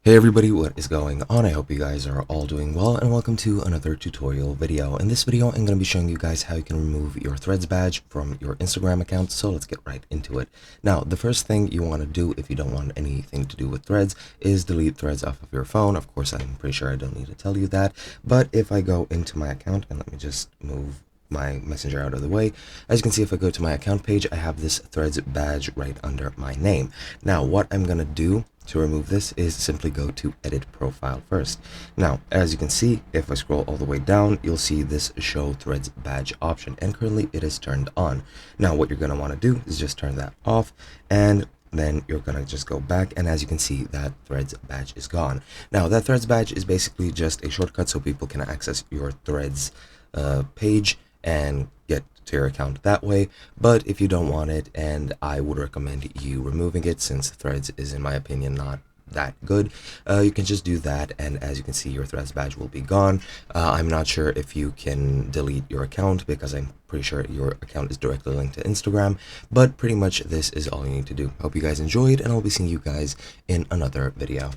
Hey everybody, what is going on? I hope you guys are all doing well, and welcome to another tutorial video. In this video, I'm going to be showing you guys how you can remove your Threads badge from your Instagram account, so let's get right into it. Now, the first thing you want to do if you don't want anything to do with Threads is delete Threads off of your phone. Of course, I'm pretty sure I don't need to tell you that, but if I go into my account, and let me just move my messenger out of the way, as you can see, if I go to my account page, I have this Threads badge right under my name. Now, what I'm going to do to remove this is simply go to edit profile first. Now, as you can see, if I scroll all the way down, you'll see this show Threads badge option, and currently it is turned on. Now, what you're going to want to do is just turn that off, and then you're gonna just go back, and as you can see, that Threads badge is gone. Now, that Threads badge is basically just a shortcut so people can access your Threads page and get to your account that way. But if you don't want it, and I would recommend you removing it since Threads is, in my opinion, not that good, you can just do that, and as you can see, your Threads badge will be gone. I'm not sure if you can delete your account because I'm pretty sure your account is directly linked to Instagram, but pretty much this is all you need to do. Hope you guys enjoyed, and I'll be seeing you guys in another video.